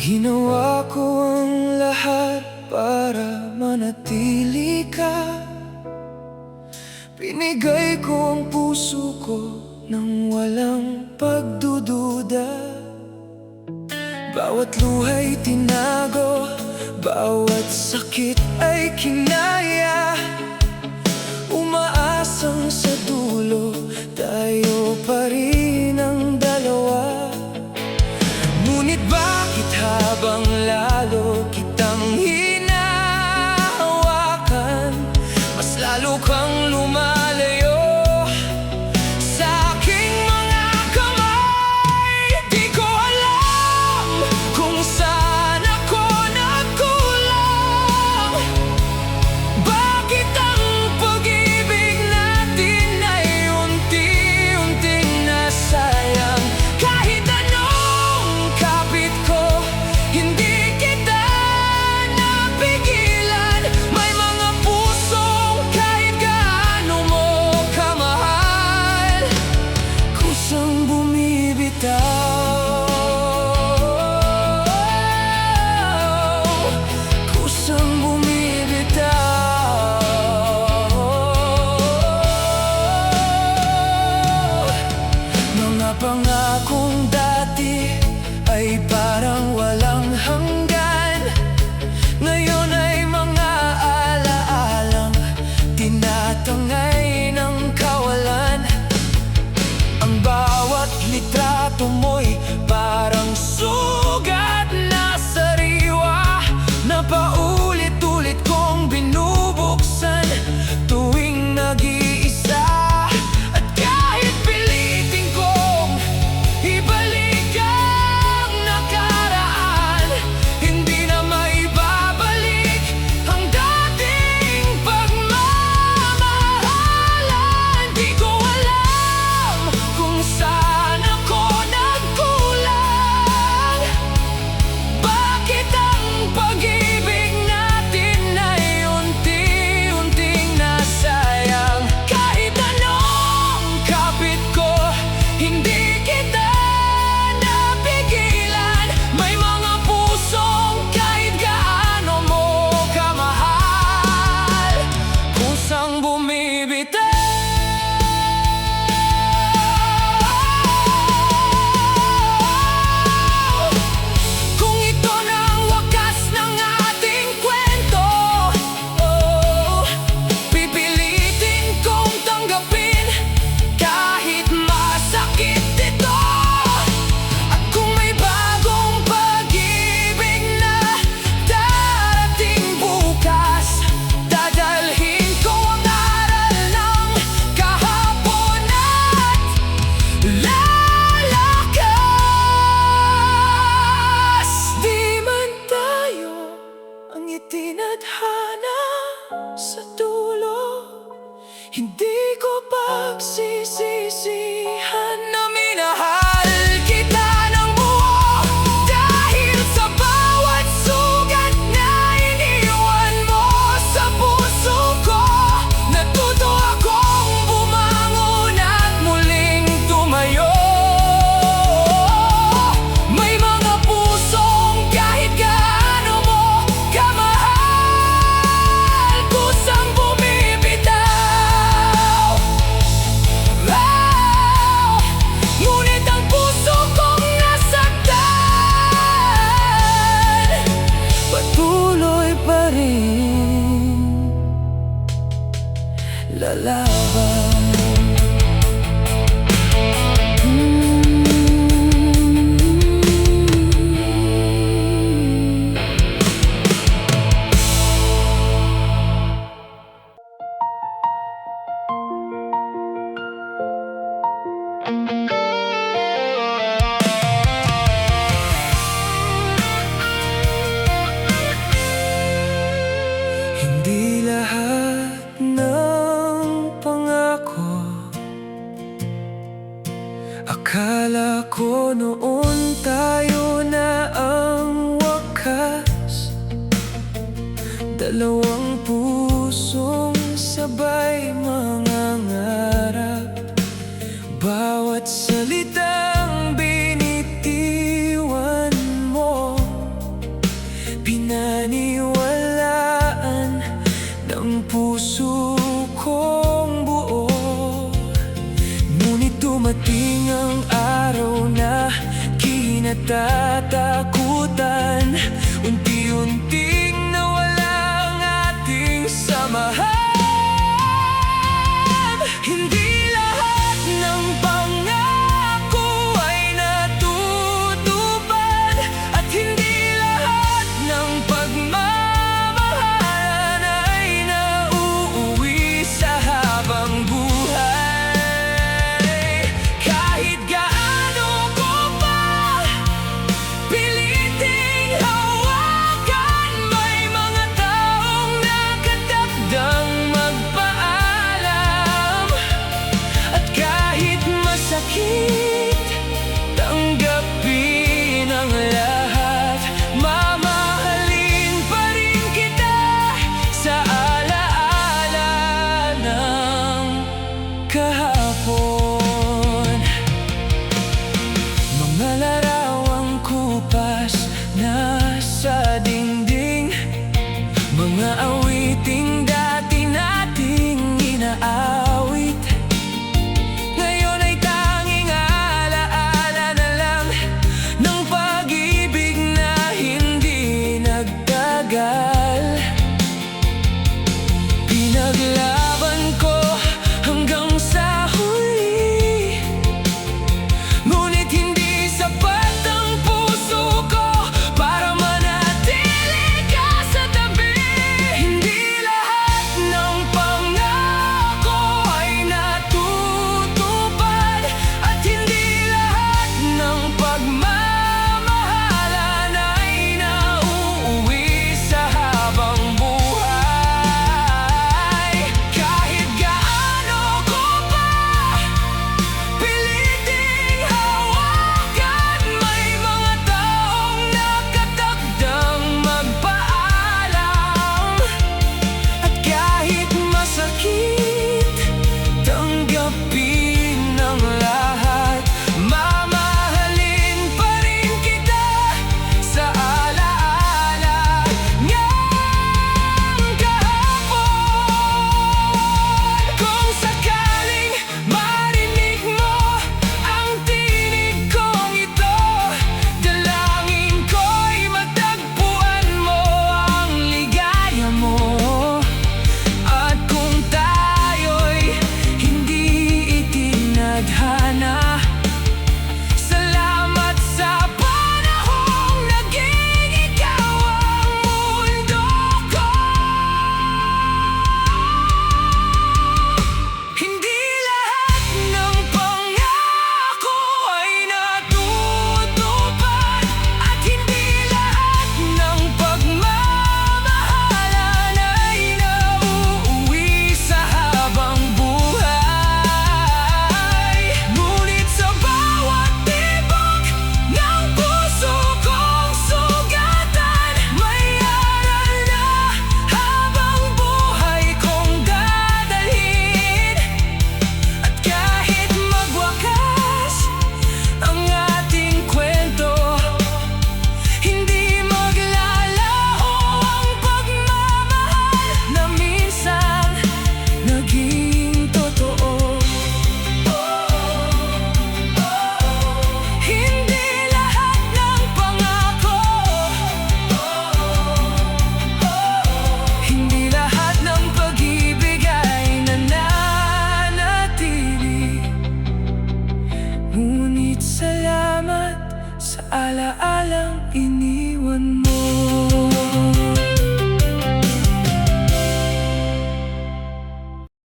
Ginawa ko ang lahat para manatili ka. Binigay ko ang puso ko nang walang pagdududa. Bawat luha'y tinago, bawat sakit ay kinaya. Umaasang sa dulo, tayo pa rin ang dalawa. Ngunit bakit habang lalo kitang hinahawakan, mas lalo kang lumalayo sa aking mga kamay? Di ko alam kung saan ako nagkulang. Bakit ang pag-ibig natin ay unti-unting nasayang? Kahit anong kapit ko, hindi kita napigilan. May mga pusong kahit gaano mo kamahal, kusang bumibitaw, kusang bumibitaw. Mga pangakong dati ay parang walang hanggan. Ngayon ay mga alaalang tinatangay ng kawalan. Ang bawat litrato mo'y parang sugat na sariwa, na paulit-ulit kong binubuksan tuwing nag-iisa. At kahit pilitin kong ibalik ang nakaraan, hindi na maibabalik ang dating pagmamahalan. Di ko alam kung saan ako nagkulang. Bakit ang pag-ibig natin ay unti-unting nasayang? Kahit anong kapit ko, hindi kita napigilan. May mga pusong kahit gaano mo kamahal, kusang bumibitaw. Kung ito na ang wakas ng ating kwento, pipilitin kong tanggapin kahit masakit ito. At kung may bagong pag-ibig na darating bukas, dadalhin ko ang aral ng kahapon at lalakas. Di man tayo ang itinadhana sa dulo, hindi ko pagsisisihan na minahal kita ng buo. Dahil sa bawat sugat na iniwan mo sa puso ko, natuto akong bumangon at muling tumayo. May mga pusong kahit gaano mo kamahal, kusang bumibitaw. Ngunit ang puso kong nasaktan, patuloy pa rin lalaban. Hindi lahat ng pangako akala ko noon tayo na ang wakas. Dalawang pusong sabay mangangarap, bawat salitang binitiwan mo kinatatakutan. Unti-unting nawala ang ating samahan. Hindi lahat ng pangako ay natutupad, at hindi lahat ng pagmamahalan ay nauuwi sa habang buhay. Kahit gaano ko pa piliting hawakan, may mga taong nakatakdang magpaalam. At kahit masakit, tanggapin ang lahat. Mamahalin pa rin kita sa alaala ng kahapon. Mga larawang kupas na sa dingding, mga awiting dati nating inaawit, ngayon ay tanging alaala na lang ng pag-ibig na hindi nagtagal. Pinaglaban ko hanggang sa huli, ngunit hindi sapat ang puso ko para manatili ka sa tabi. Hindi lahat ng pangako ay natutupad, at hindi lahat ng pagmamahalan ay nauuwi sa habang buhay. Kahit gaano ko pa piliting hawakan, may mga taong nakatakdang magpaalam. At kahit masakit, tanggapin ang lahat. Mamahalin pa rin kita sa alaala niyang kahapon. Kung sakaling marinig mo ang tinig kong ito, dalangin ko'y matagpuan mo ang ligaya mo. At kung tayo'y hindi itinadhana, salamat sa panahong naging ikaw ang mundo ko. Hindi lahat ng pangako ay natutupad, at hindi lahat ng pagmamahalan ay nauuwi sa habang buhay. Ngunit sa bawat tibok ng puso kong sugatan, may aral na habang buhay kong dadalhin. At kahit magwakas ang ating kwento, hindi maglalaho ang pagmamahal na minsan naging totoo. Hindi lahat ng pangako, hindi lahat ng pag-ibig ay nananatili. Ngunit salamat sa alaalang